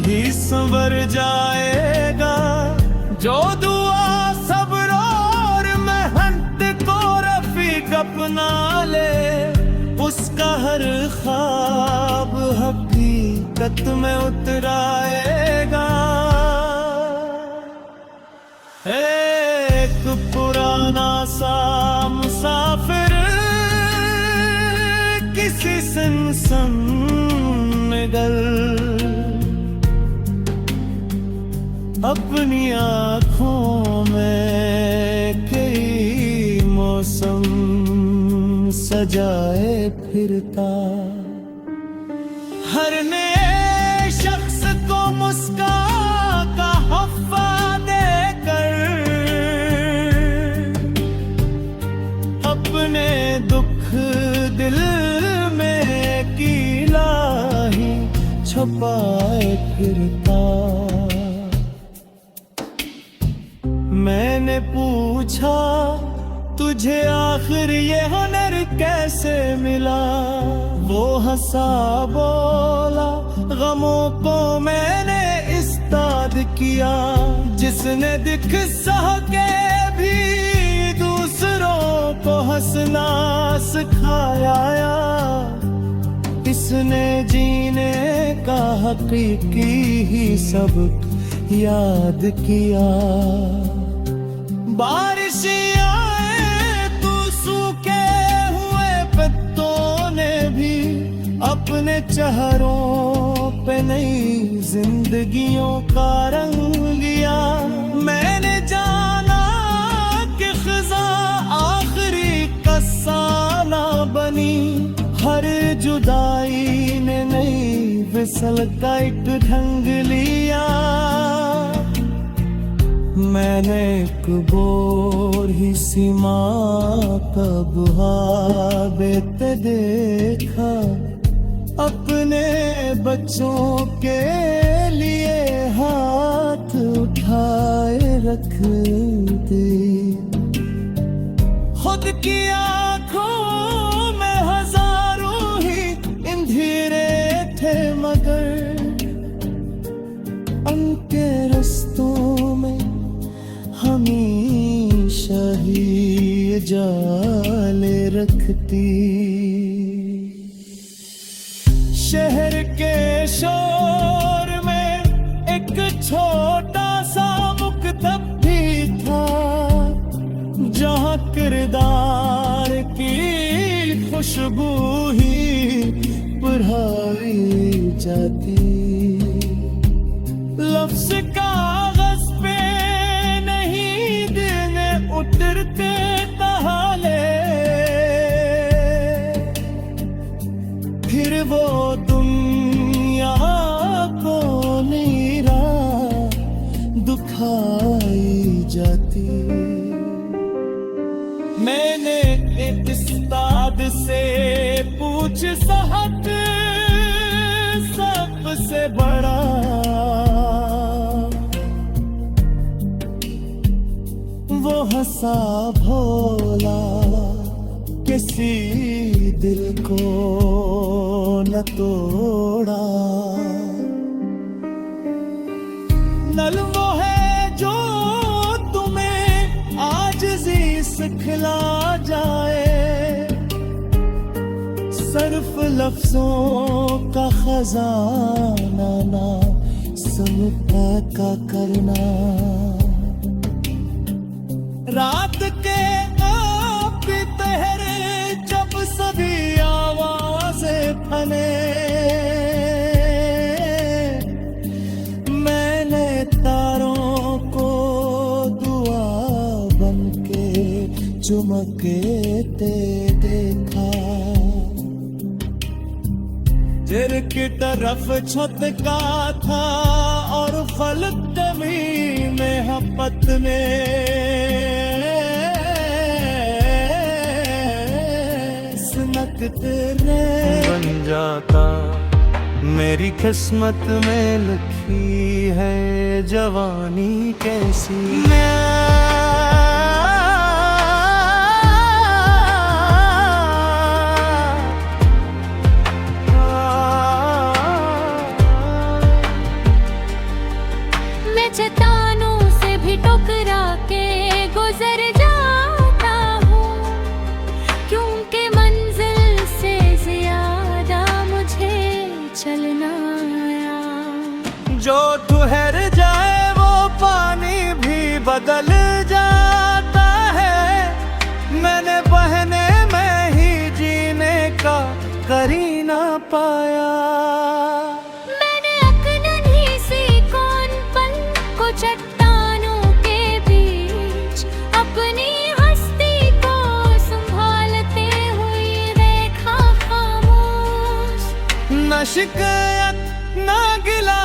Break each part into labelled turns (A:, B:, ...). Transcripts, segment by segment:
A: ही संवर जाएगा। जो दुआ सब्र और मेहनत को रफीक अपना ले, उसका हर ख्वाब हकीकत में उतराएगा। एक पुराना सा मुसाफिर किसी सुनसान गल अपनी आँखों में कई मौसम सजाए फिरता। हर नए शख्स को मुस्कान का हफ्फा देकर अपने दुख दिल में कीला ही छुपाए फिरता। मैंने पूछा तुझे आखिर ये हुनर कैसे मिला? वो हंसा बोला गमों को मैंने इस्ताद किया। जिसने दिख सह के भी दूसरों को हंसना सिखाया, इसने जीने का हकीकी ही सबक याद किया। बारिश आए तो सूखे हुए पत्तों ने भी अपने चेहरों पे नई जिंदगियों का रंग लिया। मैंने जाना कि खिज़ा आखिरी कसाना बनी। हर जुदाई ने नई विसल का एक ढंग लिया। मैंने एक बोर ही सीमा कब बेते देखा। अपने बच्चों के लिए हाथ उठाए रखते। खुद की आँखों में हजारों ही अंधेरे थे, मगर उनके रस्तों में हमेशा ही जाले रखती। शहर के शोर में एक छोटा सा मुकतब भी था, जहाँ किरदार की खुशबू ही बढ़ाई जाती। लफ्ज़ कागज़ पे उतरते ताले, फिर वो दुनिया को नीरा दुखाई जाती। मैंने एक उस्ताद से पूछ सहत सबसे बड़ा। वो हंसा भोला किसी दिल को न तोड़ा। नल वो है जो तुम्हें आजिज़ी सिखला जाए। सिर्फ लफ्जों का खजाना ना समझा का करना। रात के आप पहरे जब सभी आवाजें फने, मैंने तारों को दुआ बनके चमकते देखा। जिनकी तरफ छत का था और फलक जमीन में हपत में तेरे बन जाता। मेरी किस्मत में लिखी है जवानी कैसी।
B: चट्टानों से भी टकरा के गुजर जाता हूँ, क्योंकि मंजिल से ज्यादा मुझे चलना आया।
A: जो ठहर जाए वो पानी भी बदल जाता है, मैंने बहने में ही जीने का कर ही ना पाया।
B: मैंने अकनन सी कौन पल को चट्टानों के बीच अपनी हस्ती को संभालते हुए देखा खामोश।
A: न शिकायत न गिला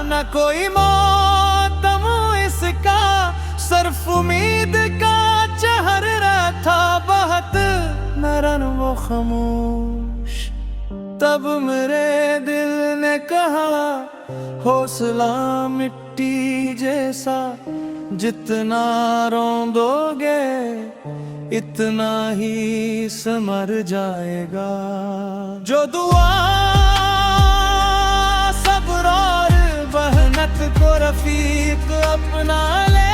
A: न कोई मातम इसका, सिर्फ उम्मीद का चेहरा था बहुत नरम वो खामोश। तब मेरे दिल ने कहा हौसला मिट्टी जैसा, जितना रौंदोगे इतना ही समर जाएगा। जो दुआ सब्र और मेहनत को रफीक अपना ले,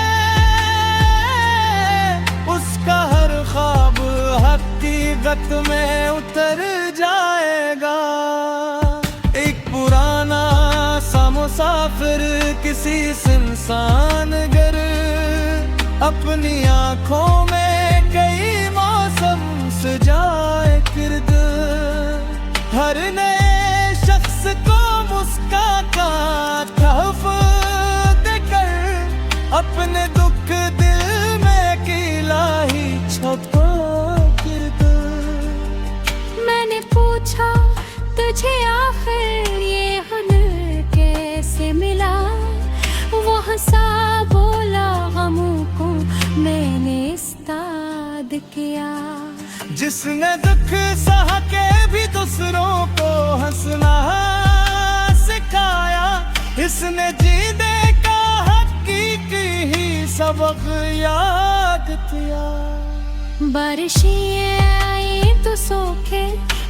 A: उसका हर ख्वाब हकीकत में उतर जाएगा। एक पुराना सा मुसाफिर किसी सुनसान घर, अपनी आंखों में कई मौसम सजाए किरद, हर नए शख्स को मुस्काता तहफ़्फ़ुज़ देकर, अपने दुख दिल में किला ही छपा किरद।
B: मैंने पूछा तुझे आखिर ये हुनर कैसे मिला, वो हंसा बोला गमों को मैंने इस्ताद किया।
A: जिसने दुख सहा के भी दूसरों को हंसना सिखाया, इसने जीने का हकीकी ही सबक याद किया।
B: बारिशें आई तो सूखे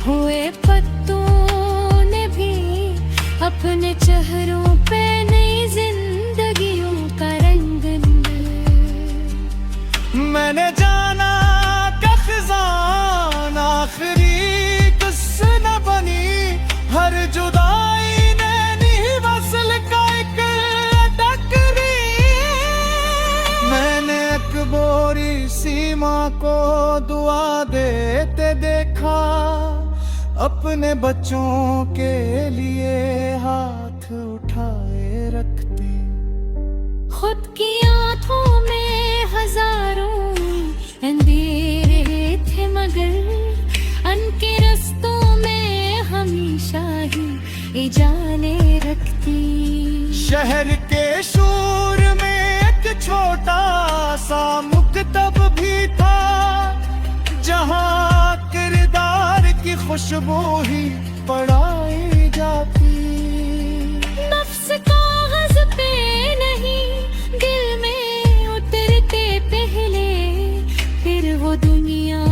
B: हुए पत्तों ने भी अपने चेहरों पे नई जिंदगियों का रंग लिया।
A: मैंने जाना कि खजान आखिरी किस्से न बनी, हर जुदाई ने नहीं वसल का एक टकरी। मैंने अकबोरी सीमा को दुआ देते देखा, अपने बच्चों के लिए हाथ उठाए रखती।
B: खुद की आंखों में हजारों अंधेरे थे, मगर उनके रास्तों में हमेशा ही उजाले रखती।
A: शहर के शोर में एक छोटा सा मुक्तब भी था, जहाँ किरदार की खुशबू ही पढ़ाई जाती।
B: नफ्स कागज पे नहीं दिल में उतरते पहले, फिर वो दुनिया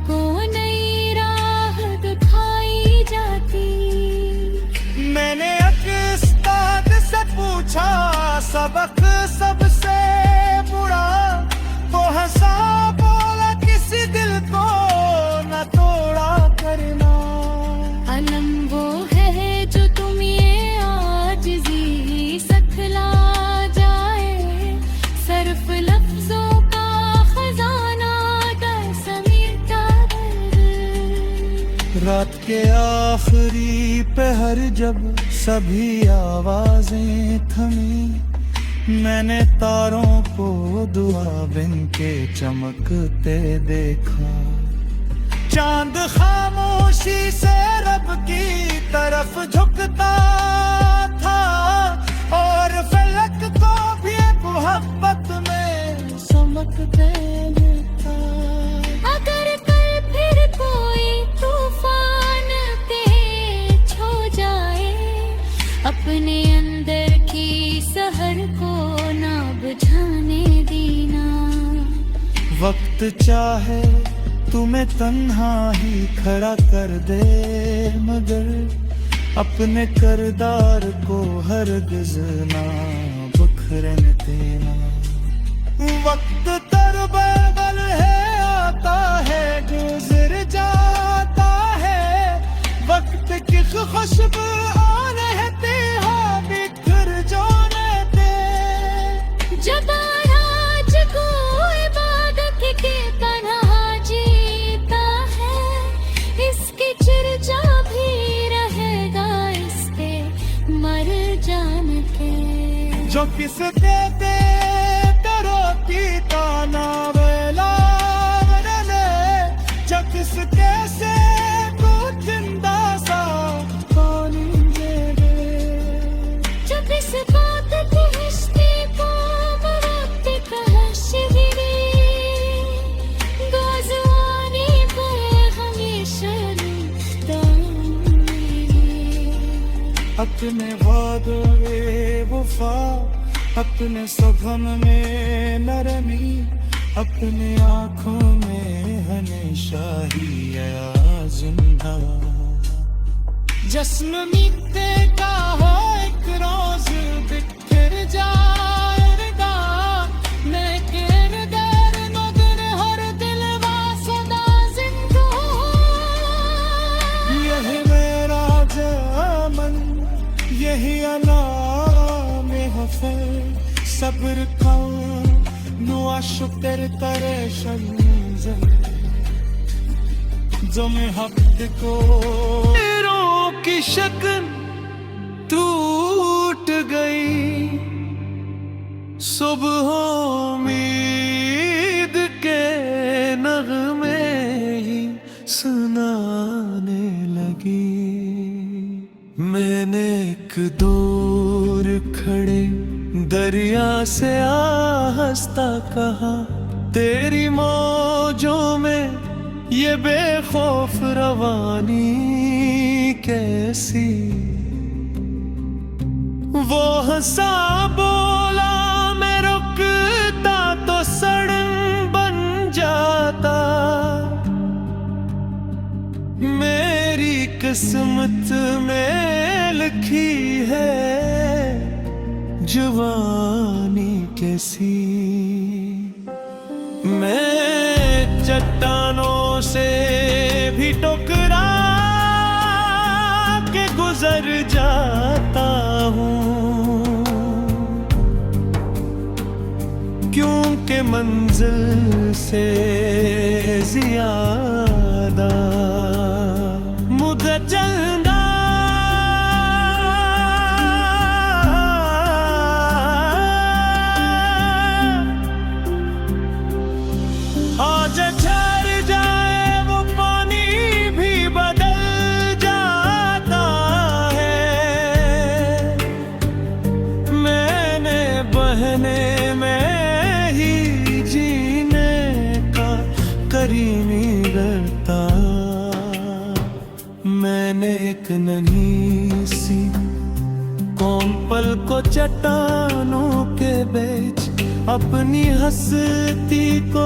B: को नई राह दिखाई जाती।
A: मैंने उस्ताद से पूछा सबक सबसे बुरा, वो हंसा बोला किसी दिल को न तोड़ा करना।
B: अलम वो है जो तुम ये आजिज़ी सखला जाए, सिर्फ लफ्जों का खजाना कर समेटा दर्द।
A: रात के आखिरी पहर जब सभी आवाजें थमी, मैंने तारों को दुआ बिन के चमकते देखा। चांद खामोशी से रब की तरफ झुकता था, और फलक को भी मोहब्बत में चमकते देखा।
B: अगर कल फिर कोई तूफान तेज हो जाए, अपने अंदर की सहर को ना बुझाने देना।
A: वक्त चाहे तुम्हें तन्हा ही खड़ा कर दे, मगर अपने किरदार को हरगिज़ ना बखा बिखरते ना। वक्त तरबल है, आता है गुजर जाता है, वक्त की खुशबू आने रहते हो बिखर जाने दे।
B: जब राज को इबादत के तन्हा जीता है, इसकी चर्चा भी रहेगा इसके मर जान के।
A: जो किस दे दे करो की ताना वेला ने, जो किस कैसे को जिंदा सा पानी दे दे।
B: जब इस बात की हिस्से को वक्त कहा शिविरी, गाज़वानी पर हमेशा
A: अपने वादों में वफा, अपने सगम में नरमी, अपने आँखों में हमेशा ही आया जिंदा। जश्न मिटते का हो एक रोज बिखर जाएगा, मैं किरदार मगर हर दिल वासना जिंदा। यही मेरा जामन, यही अनाम हफर, सब्र का नुआ शुक्र करे शंजर, जो मैं हफ्त को तेरों की शक्ल टूट गई। सुबह उम्मीद के नगमे ही सुनाने लगी। मैंने एक दूर खड़े दरिया से आहस्ता कहा, तेरी मौजों में ये बेखौफ रवानी कैसी। वो हंसा बोला, मैं रुकता तो सड़न बन जाता, मेरी किस्मत में लिखी है जवानी कैसी। मैं चट्टानों से भी टकरा के गुजर जाता हूँ, क्योंकि मंजिल से ज्यादा मुझे चलना। आज ठहर जाए वो पानी भी बदल जाता है, मैंने बहने में ही जीने का करीमी करता। मैंने एक नन्ही सी कौम पल को चट्टानों के बीच अपनी हस्ती को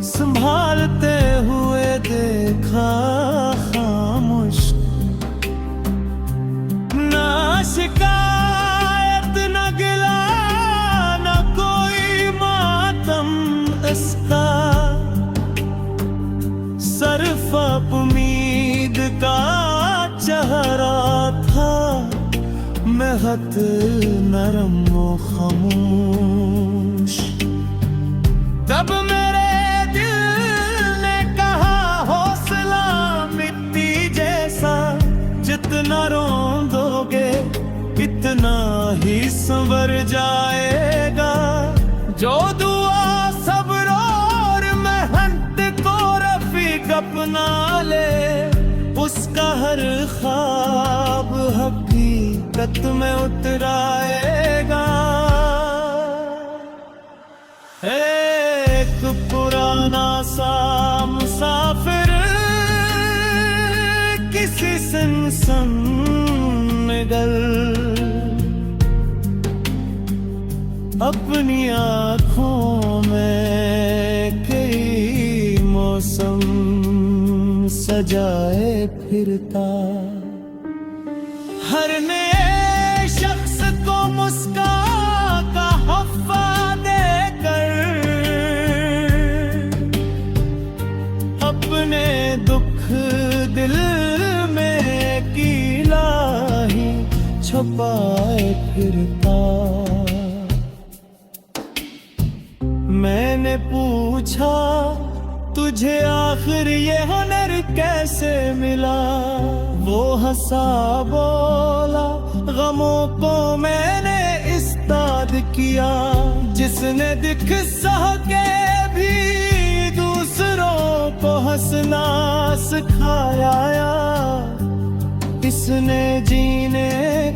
A: संभालते हुए देखा खामोश। ना शिकायत न गिला न कोई मातम इसका, सिर्फ उम्मीद का चेहरा था, महत नरम व खामोश। तब मेरे जितना रोंदोगे इतना ही संवर जाएगा, जो दुआ सब्र और मेहनत को रफीक अपना ले, उसका हर ख्वाब हकीकत में उतराएगा। एक पुराना सा मुसाफिर किसी सुनसान गल अपनी आँखों में कई मौसम सजाए फिरता। हर नए शख्स को मुस्कान का पाए फिरता। मैंने पूछा तुझे आखिर ये हुनर कैसे मिला, वो हंसा बोला गमों को मैंने इस्ताद किया। जिसने दिख सह के भी दूसरों को हंसना सिखाया, इसने जीने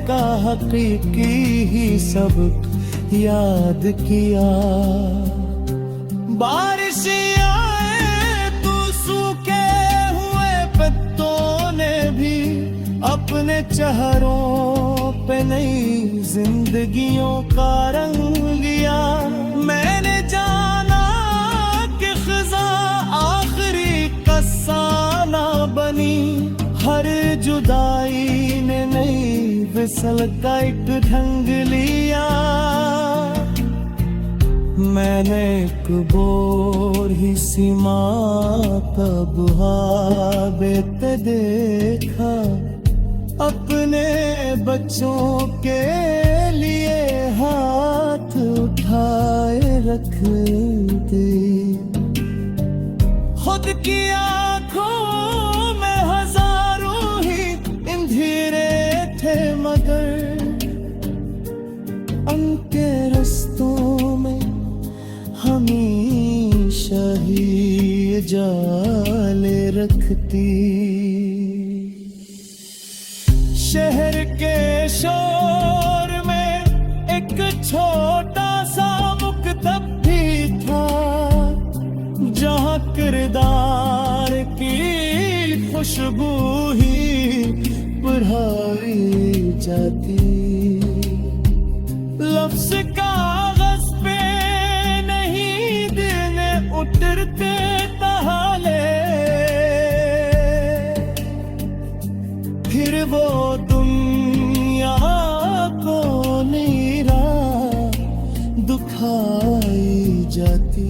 A: का हकीकी ही सबक याद किया। बारिश आए तू सूखे हुए पत्तों ने भी अपने चेहरों पे नई जिंदगियों का रंग लिया। मैंने जाना कि खिज़ा आखिरी कसाना बनी, हर जुदाई ने नई विसल का एक ढंग लिया। मैंने एक बोर ही सीमा तब बेत देखा, अपने बच्चों के लिए हाथ उठाए रखते। खुद की आंखों में हजारों ही अंधेरे थे, मगर उनके रस्तों में हमेशा ही जाले रखती। शहर के शोर में एक छोटा सा मुक्तब भी था, जहाँ किरदार की खुशबू ही बढ़ाई जाती। लफ्ज़ कागज़ पे नहीं दिन उतरते ताले, फिर वो दुनिया को नीरा दुखाई जाती।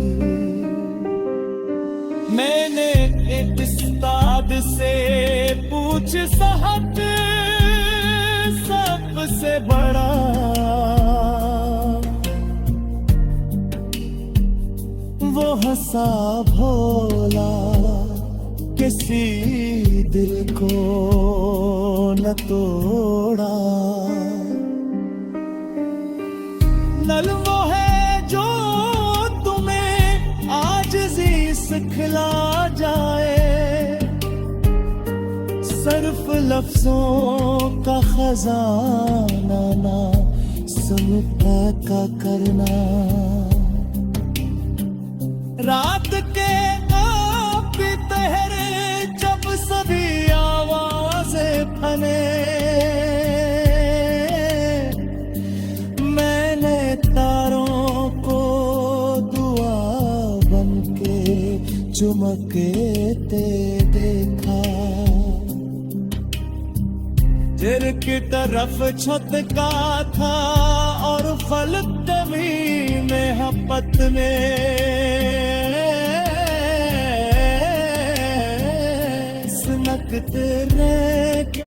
A: मैंने एक उस्ताद से पूछ साहब सबसे बड़ा, वो हंसा भोला किसी दिल को न तोड़ा। नल वो है जो तुम्हें आजिज़ी सिखला जाए, सिर्फ लफ्जों का खजाना ना समझा का करना। रात के आप तहरे जब सभी आवाजें फने, मैंने तारों को दुआ बनके चमकते देखा। जिर की तरफ छत का था और फलक दमी में हपत में सनकते रह